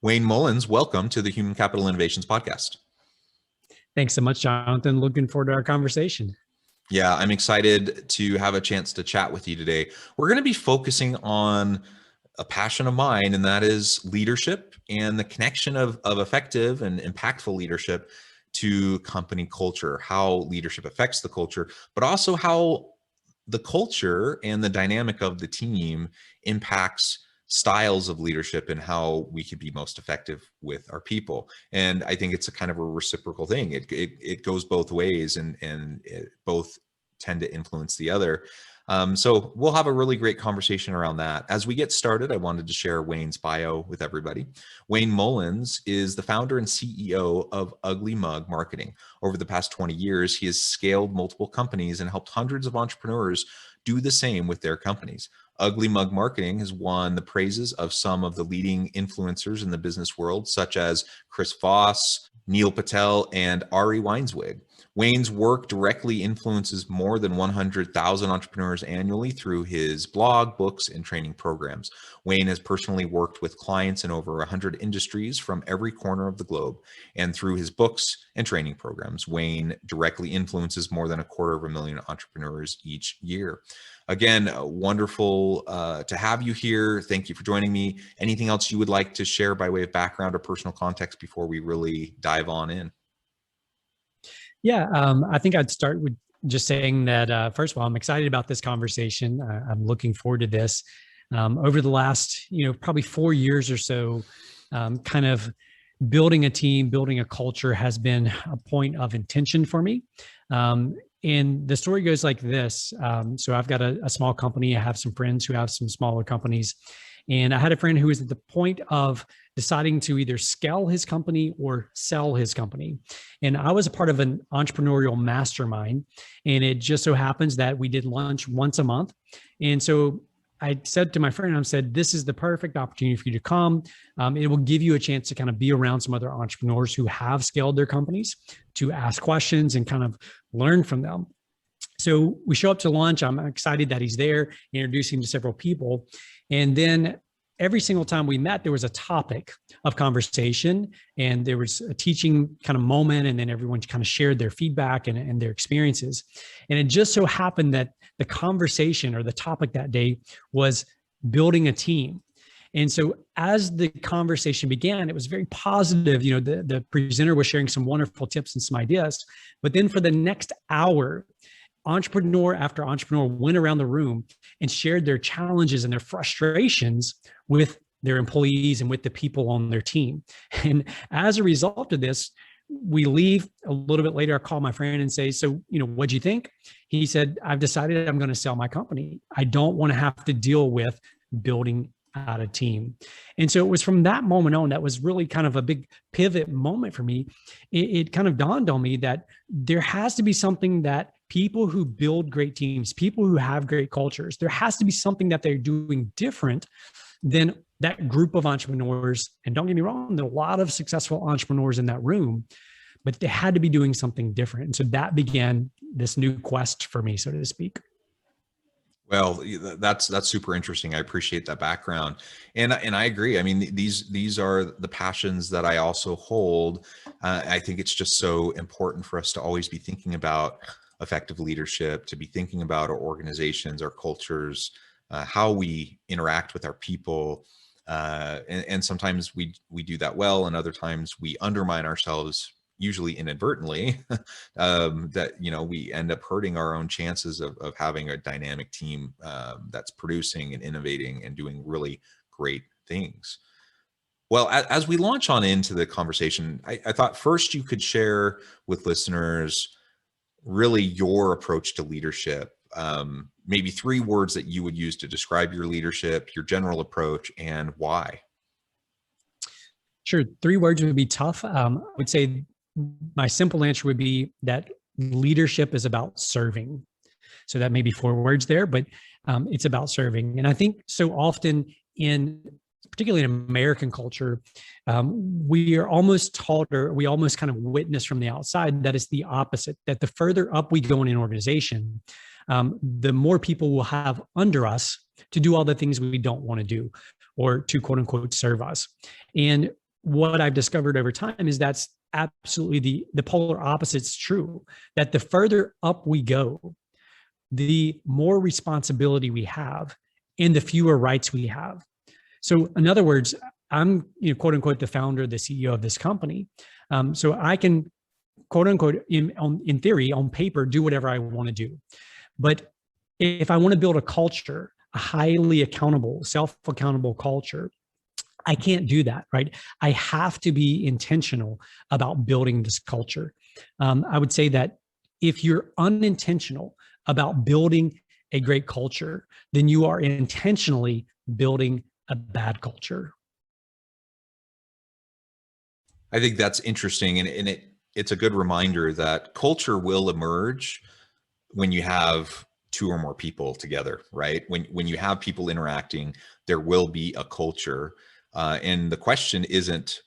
Wayne Mullins, welcome to the Human Capital Innovations Podcast. Thanks so much, Jonathan. Looking forward to our conversation. Yeah, I'm excited to have a chance to chat with you today. We're going to be focusing on a passion of mine, and that is leadership and the connection of effective and impactful leadership to company culture, how leadership affects the culture, but also how the culture and the dynamic of the team impacts styles of leadership and how we could be most effective with our people. And I think it's a kind of a reciprocal thing. It goes both ways, and both tend to influence the other. So we'll have a really great conversation around that. As we get started, I wanted to share Wayne's bio with everybody. Wayne Mullins is the founder and CEO of Ugly Mug Marketing. Over the past 20 years, he has scaled multiple companies and helped hundreds of entrepreneurs do the same with their companies. Ugly Mug Marketing has won the praises of some of the leading influencers in the business world, such as Chris Voss, Neil Patel, and Ari Weinswig. Wayne's work directly influences more than 100,000 entrepreneurs annually through his blog, books, and training programs. Wayne has personally worked with clients in over 100 industries from every corner of the globe. And through his books and training programs, Wayne directly influences more than 250,000 entrepreneurs each year. Again, wonderful to have you here. Thank you for joining me. Anything else you would like to share by way of background or personal context before we really dive on in? Yeah, I think I'd start with just saying that, first of all, I'm excited about this conversation. I'm looking forward to this. Over the last, probably 4 years or so, kind of building a team, building a culture has been a point of intention for me. And the story goes like this. So I've got a small company. I have some friends who have some smaller companies. And I had a friend who was at the point of deciding to either scale his company or sell his company. And I was a part of an entrepreneurial mastermind. And it just so happens that we did lunch once a month. And so I said to my friend, I said, this is the perfect opportunity for you to come. It will give you a chance to kind of be around some other entrepreneurs who have scaled their companies, to ask questions and kind of learn from them. So we show up to lunch. I'm excited that he's there, introducing to several people. And then every single time we met, there was a topic of conversation, and there was a teaching kind of moment, and then everyone kind of shared their feedback and their experiences. And it just so happened that the conversation or the topic that day was building a team. And so as the conversation began, it was very positive. The presenter was sharing some wonderful tips and some ideas. But then for the next hour, entrepreneur after entrepreneur went around the room and shared their challenges and their frustrations with their employees and with the people on their team. And as a result of this, we leave a little bit later. I call my friend and say, so, what'd you think? He said, I've decided I'm going to sell my company. I don't want to have to deal with building out a team. And so it was from that moment on, that was really kind of a big pivot moment for me. It kind of dawned on me that there has to be something that people who build great teams, people who have great cultures, there has to be something that they're doing different than that group of entrepreneurs. And don't get me wrong, there are a lot of successful entrepreneurs in that room, but they had to be doing something different. And so that began this new quest for me, so to speak. Well, that's super interesting. I appreciate that background, and I agree. I mean, these are the passions that I also hold. I think it's just so important for us to always be thinking about effective leadership, to be thinking about our organizations, our cultures, how we interact with our people, and sometimes we do that well, and other times we undermine ourselves, usually inadvertently, that we end up hurting our own chances of having a dynamic team that's producing and innovating and doing really great things. Well, as we launch on into the conversation, I thought first you could share with listeners really your approach to leadership. Maybe 3 words that you would use to describe your leadership, your general approach, and why. Sure. 3 words would be tough. I would say my simple answer would be that leadership is about serving. So that may be 4 words there, but it's about serving. And I think so often particularly in American culture, we are almost taught, or we almost kind of witness from the outside, that it's the opposite, that the further up we go in an organization, the more people will have under us to do all the things we don't want to do, or to quote unquote serve us. And what I've discovered over time is that's absolutely the polar opposite's true, that the further up we go, the more responsibility we have and the fewer rights we have. So in other words, I'm, quote unquote, the founder, the CEO of this company. So I can, quote unquote, in theory, on paper, do whatever I want to do. But if I want to build a culture, a highly accountable, self-accountable culture, I can't do that, right? I have to be intentional about building this culture. I would say that if you're unintentional about building a great culture, then you are intentionally building a bad culture. I think that's interesting, and it's a good reminder that culture will emerge when you have two or more people together, right? When you have people interacting, there will be a culture. And the question isn't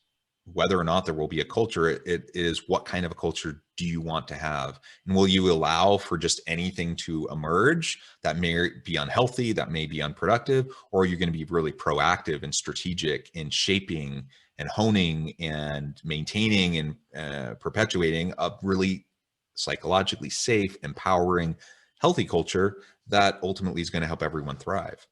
whether or not there will be a culture, it is what kind of a culture do you want to have? And will you allow for just anything to emerge that may be unhealthy, that may be unproductive, or are you going to be really proactive and strategic in shaping and honing and maintaining and perpetuating a really psychologically safe, empowering, healthy culture that ultimately is going to help everyone thrive?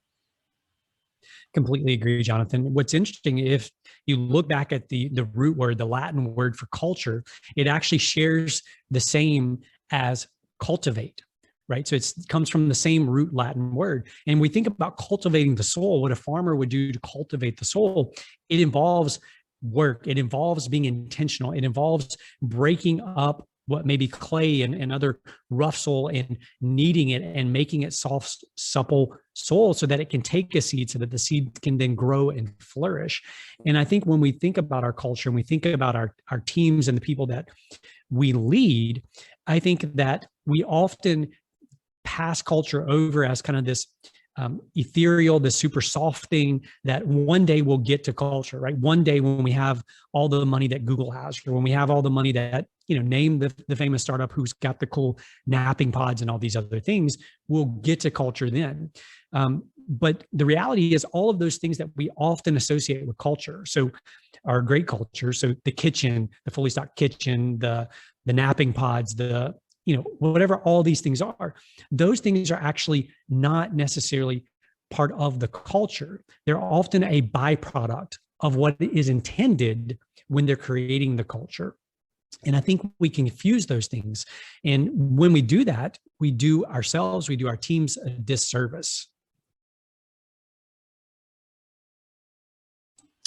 Completely agree, Jonathan. What's interesting, if you look back at the root word, the Latin word for culture, it actually shares the same as cultivate, right? So it comes from the same root Latin word. And we think about cultivating the soul, what a farmer would do to cultivate the soul. It involves work. It involves being intentional. It involves breaking up what may be clay and other rough soil and kneading it and making it soft, supple soil so that it can take a seed, so that the seed can then grow and flourish. And I think when we think about our culture and we think about our teams and the people that we lead, I think that we often pass culture over as kind of this ethereal, the super soft thing that one day we'll get to culture, right? One day when we have all the money that Google has, or when we have all the money that, name the famous startup who's got the cool napping pods and all these other things, we'll get to culture then. But the reality is all of those things that we often associate with culture, so our great culture, so the kitchen, the fully stocked kitchen, the napping pods, the whatever all these things are, those things are actually not necessarily part of the culture. They're often a byproduct of what is intended when they're creating the culture. And I think we can confuse those things. And when we do that, we do ourselves, we do our teams a disservice.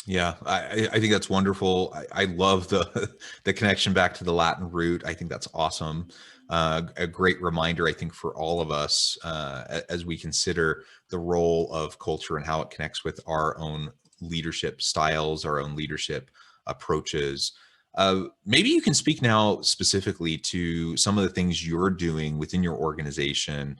Yeah, I think that's wonderful. I love the connection back to the Latin root. I think that's awesome. A great reminder, I think, for all of us as we consider the role of culture and how it connects with our own leadership styles, our own leadership approaches. Maybe you can speak now specifically to some of the things you're doing within your organization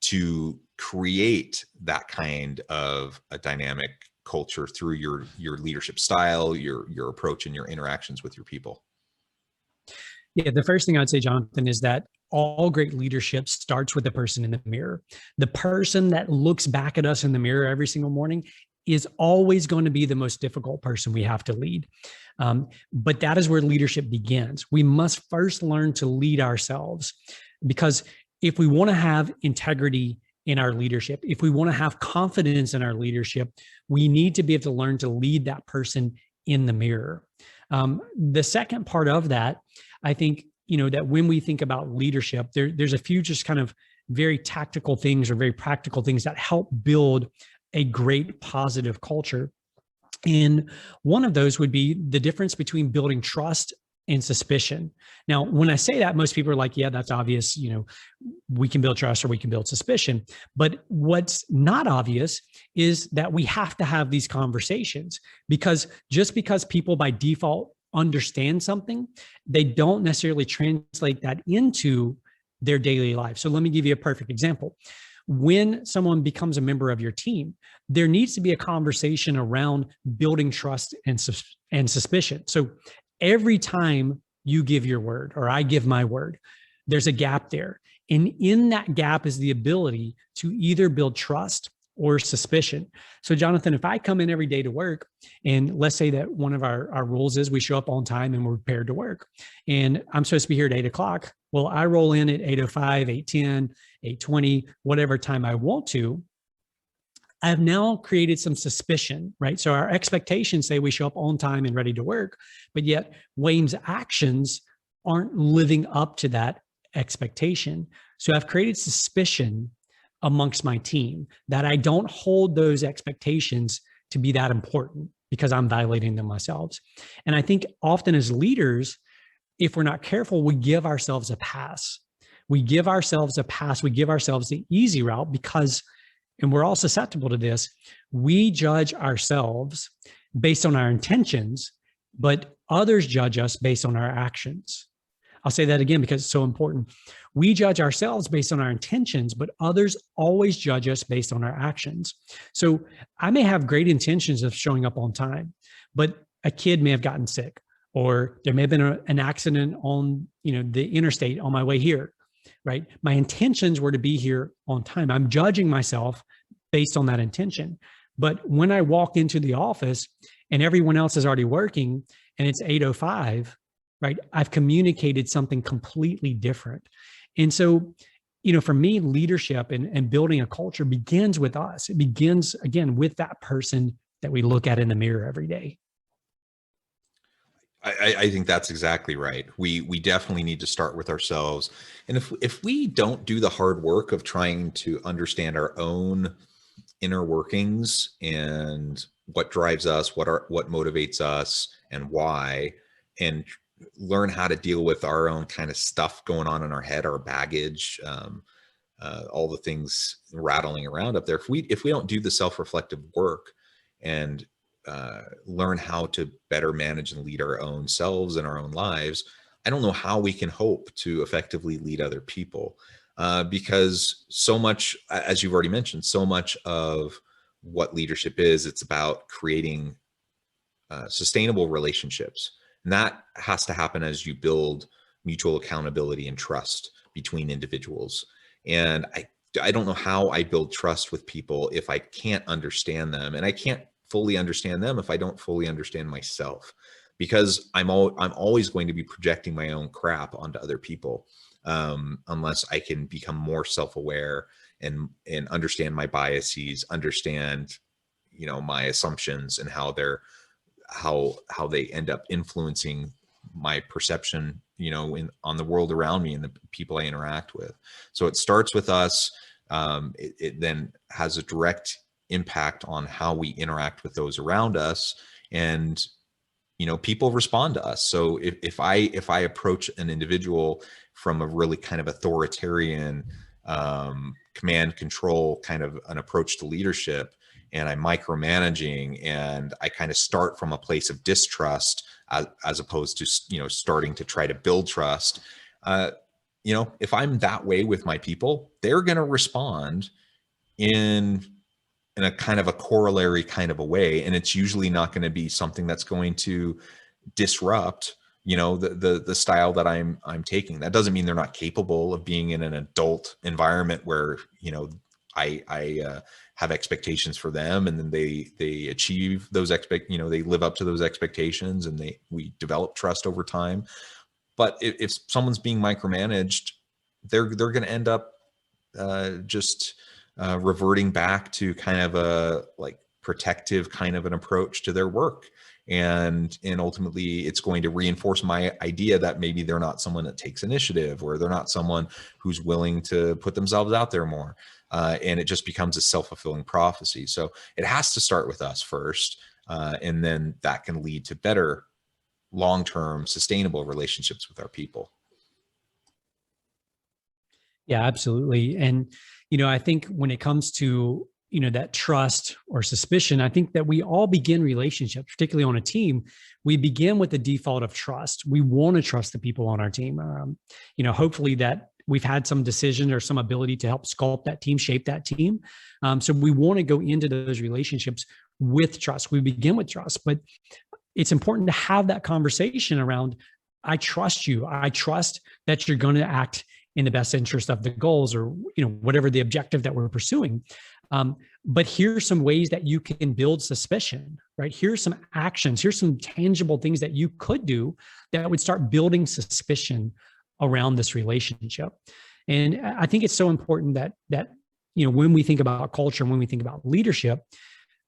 to create that kind of a dynamic culture through your leadership style, your approach, and your interactions with your people. Yeah, the first thing I'd say, Jonathan, is that all great leadership starts with the person in the mirror. The person that looks back at us in the mirror every single morning is always going to be the most difficult person we have to lead. But that is where leadership begins. We must first learn to lead ourselves, because if we want to have integrity in our leadership, if we want to have confidence in our leadership, we need to be able to learn to lead that person in the mirror. The second part of that, I think, that when we think about leadership, there's a few just kind of very tactical things or very practical things that help build a great positive culture. And one of those would be the difference between building trust and suspicion. Now, when I say that, most people are like, yeah, that's obvious. We can build trust or we can build suspicion. But what's not obvious is that we have to have these conversations, because just because people by default understand something, they don't necessarily translate that into their daily life. So let me give you a perfect example. When someone becomes a member of your team, there needs to be a conversation around building trust and suspicion. So every time you give your word or I give my word, there's a gap there. And in that gap is the ability to either build trust or suspicion. So Jonathan, if I come in every day to work, and let's say that one of our rules is we show up on time and we're prepared to work, and I'm supposed to be here at 8 o'clock. Well, I roll in at 8:05, 8:10, 8:20, whatever time I want to. I've now created some suspicion, right? So our expectations say we show up on time and ready to work, but yet Wayne's actions aren't living up to that expectation. So I've created suspicion amongst my team that I don't hold those expectations to be that important because I'm violating them myself. And I think often as leaders, if we're not careful, we give ourselves a pass. We give ourselves a pass. We give ourselves the easy route because, and we're all susceptible to this, we judge ourselves based on our intentions, but others judge us based on our actions. I'll say that again because it's so important. We judge ourselves based on our intentions, but others always judge us based on our actions. So I may have great intentions of showing up on time, but a kid may have gotten sick, or there may have been an accident on, the interstate on my way here, right? My intentions were to be here on time. I'm judging myself based on that intention. But when I walk into the office and everyone else is already working and it's 8:05, right? I've communicated something completely different. And so, for me, leadership and building a culture begins with us. It begins, again, with that person that we look at in the mirror every day. I think that's exactly right. We definitely need to start with ourselves. And if we don't do the hard work of trying to understand our own inner workings and what drives us, what motivates us and why, and learn how to deal with our own kind of stuff going on in our head, our baggage, all the things rattling around up there. If we don't do the self-reflective work and learn how to better manage and lead our own selves and our own lives, I don't know how we can hope to effectively lead other people. Because so much, as you've already mentioned, so much of what leadership is, it's about creating sustainable relationships. And that has to happen as you build mutual accountability and trust between individuals. And I don't know how I build trust with people if I can't understand them, and I can't fully understand them if I don't fully understand myself, because I'm always going to be projecting my own crap onto other people, unless I can become more self-aware and understand my biases, understand, my assumptions and how they end up influencing my perception, on the world around me and the people I interact with. So it starts with us. It then has a direct impact on how we interact with those around us, and people respond to us. So if I approach an individual from a really kind of authoritarian, command control kind of an approach to leadership, and I'm micromanaging, and I kind of start from a place of distrust as opposed to, starting to try to build trust. If I'm that way with my people, they're going to respond in a kind of a corollary kind of a way. And it's usually not going to be something that's going to disrupt, the style that I'm taking. That doesn't mean they're not capable of being in an adult environment where, I have expectations for them, and then they achieve those they live up to those expectations, and we develop trust over time. But if someone's being micromanaged, they're going to end up just reverting back to kind of a protective kind of an approach to their work. And ultimately it's going to reinforce my idea that maybe they're not someone that takes initiative, or they're not someone who's willing to put themselves out there more. And it just becomes a self-fulfilling prophecy. So it has to start with us first. And then that can lead to better long-term sustainable relationships with our people. Yeah, absolutely. And, I think when it comes to, that trust or suspicion, I think that we all begin relationships, particularly on a team. We begin with the default of trust. We want to trust the people on our team. Hopefully that we've had some decision or some ability to help sculpt that team, shape that team. So we want to go into those relationships with trust. We begin with trust, but it's important to have that conversation around, I trust you. I trust that you're going to act in the best interest of the goals, or, whatever the objective that we're pursuing. But here's some ways that you can build suspicion, right? Here's some actions. Here's some tangible things that you could do that would start building suspicion around this relationship. And I think it's so important that when we think about culture, when we think about leadership,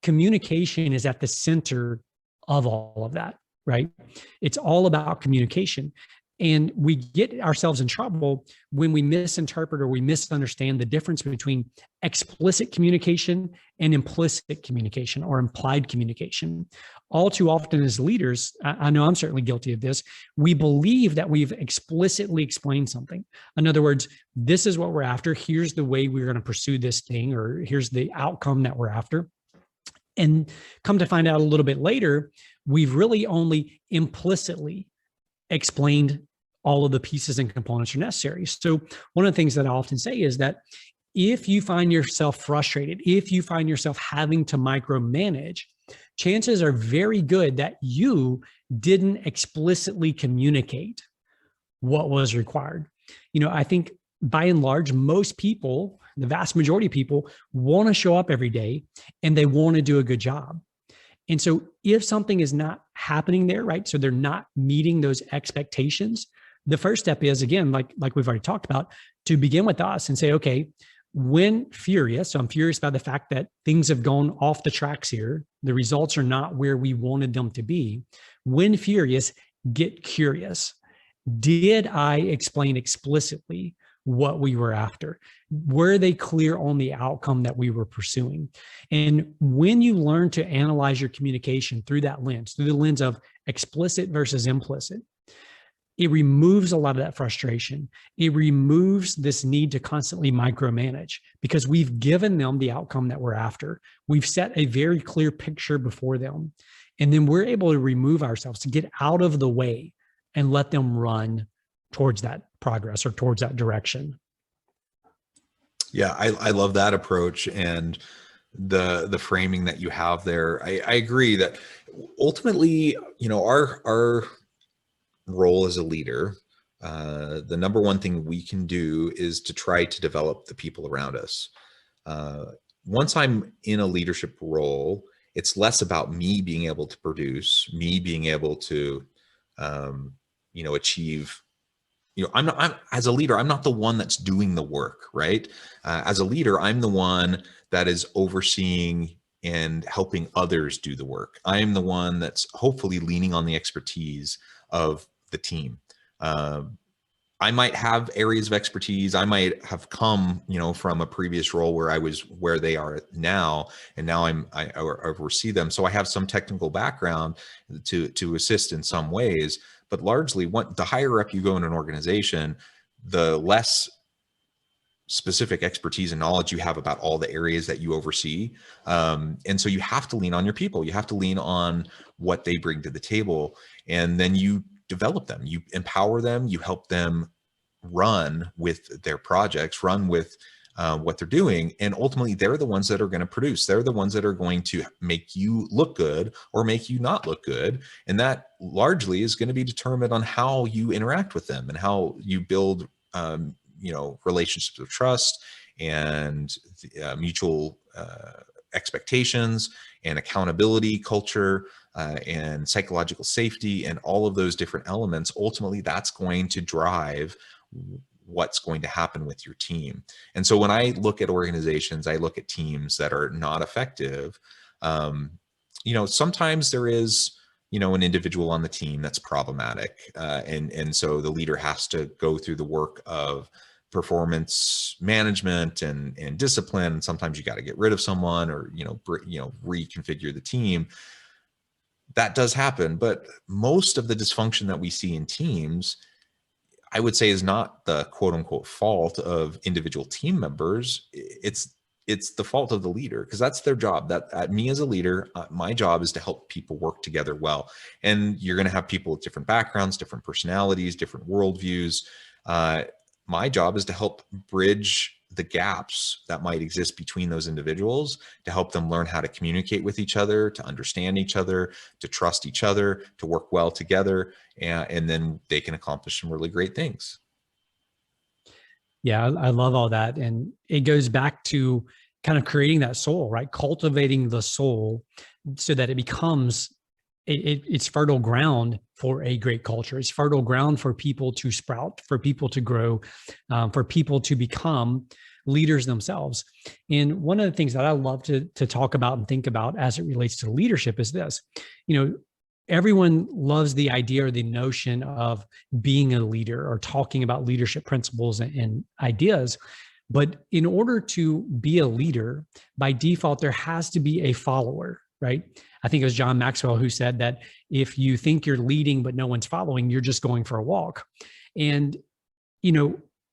communication is at the center of all of that, right? It's all about communication. And we get ourselves in trouble when we misinterpret or we misunderstand the difference between explicit communication and implicit communication or implied communication. All too often as leaders, I know I'm certainly guilty of this, we believe that we've explicitly explained something. In other words, this is what we're after. Here's the way we're going to pursue this thing, or here's the outcome that we're after. And come to find out a little bit later, we've really only implicitly explained all of the pieces and components are necessary. So one of the things that I often say is that if you find yourself frustrated, if you find yourself having to micromanage, chances are very good that you didn't explicitly communicate what was required. I think by and large, most people, the vast majority of people, want to show up every day and they want to do a good job. And so if something is not happening there, right, so they're not meeting those expectations, the first step is, again, like we've already talked about, to begin with us and say, okay, when furious, so I'm furious about the fact that things have gone off the tracks here, the results are not where we wanted them to be. When furious, get curious. Did I explain explicitly what we were after? Were they clear on the outcome that we were pursuing? And when you learn to analyze your communication through that lens, through the lens of explicit versus implicit, it removes a lot of that frustration. It removes this need to constantly micromanage because we've given them the outcome that we're after. We've set a very clear picture before them. And then we're able to remove ourselves, to get out of the way and let them run towards that progress or towards that direction. Yeah, I love that approach and the framing that you have there. I agree that ultimately, our role as a leader, the number one thing we can do is to try to develop the people around us. Once I'm in a leadership role, it's less about me being able to produce, me being able to, achieve. I'm as a leader, I'm not the one that's doing the work, right? As a leader, I'm the one that is overseeing and helping others do the work. I am the one that's hopefully leaning on the expertise of the team. I might have areas of expertise. I might have come, from a previous role where I was where they are now, and now I oversee them. So I have some technical background to assist in some ways. But largely, the higher up you go in an organization, the less specific expertise and knowledge you have about all the areas that you oversee. And so you have to lean on your people. You have to lean on what they bring to the table. And then you develop them, you empower them, you help them run with their projects, run with what they're doing. And ultimately, they're the ones that are going to produce. They're the ones that are going to make you look good or make you not look good. And that largely is going to be determined on how you interact with them and how you build, relationships of trust and mutual expectations and accountability culture and psychological safety and all of those different elements. Ultimately, that's going to drive what's going to happen with your team. And so when I look at organizations, I look at teams that are not effective. Sometimes there is, an individual on the team that's problematic. And so the leader has to go through the work of performance management and discipline. And sometimes you got to get rid of someone or, reconfigure the team. That does happen. But most of the dysfunction that we see in teams, I would say, is not the quote unquote fault of individual team members. It's the fault of the leader, because that's their job. Me as a leader, my job is to help people work together well. And you're going to have people with different backgrounds, different personalities, different worldviews. My job is to help bridge the gaps that might exist between those individuals, to help them learn how to communicate with each other, to understand each other, to trust each other, to work well together, and then they can accomplish some really great things. Yeah, I love all that. And it goes back to, kind of creating that soul, right? Cultivating the soul so that it becomes it's fertile ground for a great culture. It's fertile ground for people to sprout, for people to grow, for people to become leaders themselves. And one of the things that I love to talk about and think about as it relates to leadership is this. Everyone loves the idea or the notion of being a leader or talking about leadership principles and ideas. But in order to be a leader, by default, there has to be a follower, right? I think it was John Maxwell who said that if you think you're leading but no one's following, you're just going for a walk. And,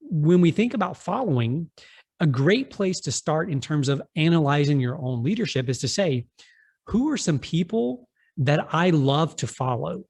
when we think about following, a great place to start in terms of analyzing your own leadership is to say, who are some people that I love to follow?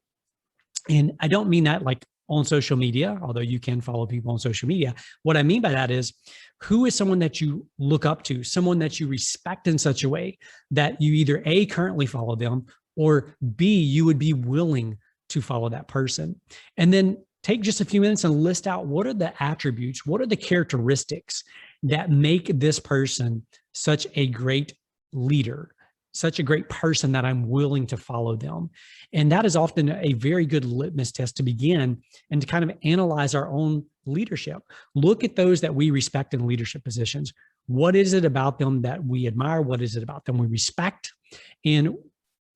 And I don't mean that like on social media, although you can follow people on social media. What I mean by that is, who is someone that you look up to, someone that you respect in such a way that you either A, currently follow them, or B, you would be willing to follow that person. And then take just a few minutes and list out what are the attributes, what are the characteristics that make this person such a great leader, such a great person that I'm willing to follow them. And that is often a very good litmus test to begin and to kind of analyze our own leadership. Look at those that we respect in leadership positions. What is it about them that we admire? What is it about them we respect? And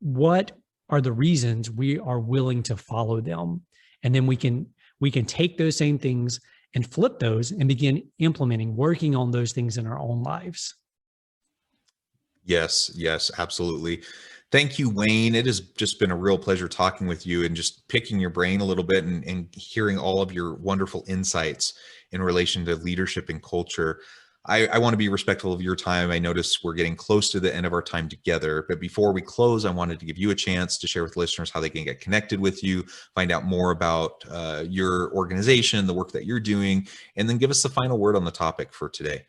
what are the reasons we are willing to follow them? And then we can take those same things and flip those and begin implementing, working on those things in our own lives. Yes, absolutely. Thank you, Wayne. It has just been a real pleasure talking with you and just picking your brain a little bit and hearing all of your wonderful insights in relation to leadership and culture. I want to be respectful of your time. I notice we're getting close to the end of our time together, but before we close, I wanted to give you a chance to share with listeners how they can get connected with you, find out more about your organization, the work that you're doing, and then give us the final word on the topic for today.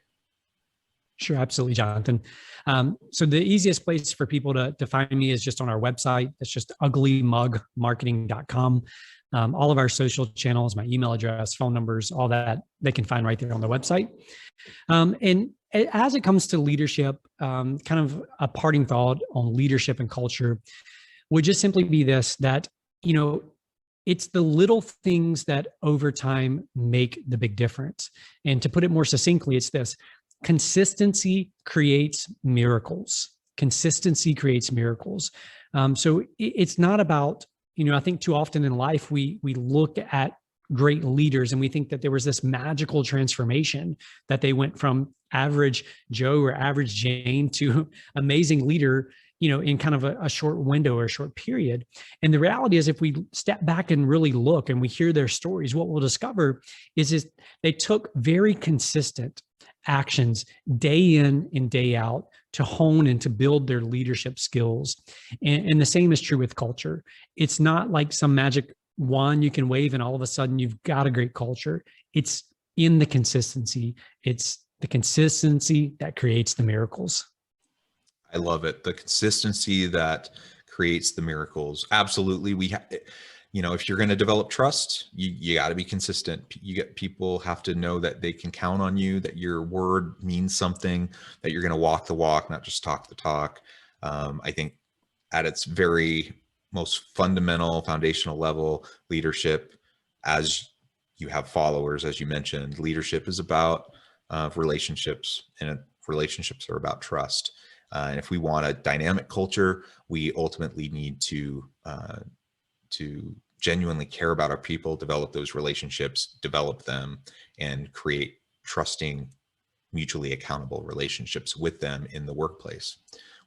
Sure, absolutely, Jonathan. So the easiest place for people to find me is just on our website. It's just uglymugmarketing.com. All of our social channels, my email address, phone numbers, all that they can find right there on the website. And as it comes to leadership, kind of a parting thought on leadership and culture would just simply be this, that, it's the little things that over time make the big difference. And to put it more succinctly, it's this: consistency creates miracles. Consistency creates miracles. So it's not about, I think too often in life, we look at great leaders and we think that there was this magical transformation, that they went from average Joe or average Jane to amazing leader, in kind of a short window or a short period. And the reality is, if we step back and really look and we hear their stories, what we'll discover is they took very consistent actions day in and day out to hone and to build their leadership skills. And the same is true with culture. It's not like some magic wand you can wave and all of a sudden you've got a great culture. It's in the consistency. It's the consistency that creates the miracles. I love it. The consistency that creates the miracles. Absolutely. If you're going to develop trust, you got to be consistent. People have to know that they can count on you, that your word means something, that you're going to walk the walk, not just talk the talk. I think at its very most fundamental, foundational level, leadership, as you have followers, as you mentioned, leadership is about relationships, and relationships are about trust. And if we want a dynamic culture, we ultimately need to genuinely care about our people, develop those relationships, develop them, and create trusting, mutually accountable relationships with them in the workplace.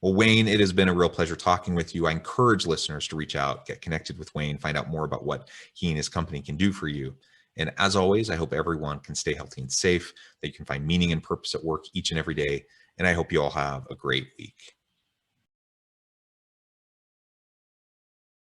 Well, Wayne, it has been a real pleasure talking with you. I encourage listeners to reach out, get connected with Wayne, find out more about what he and his company can do for you. And as always, I hope everyone can stay healthy and safe, that you can find meaning and purpose at work each and every day. And I hope you all have a great week.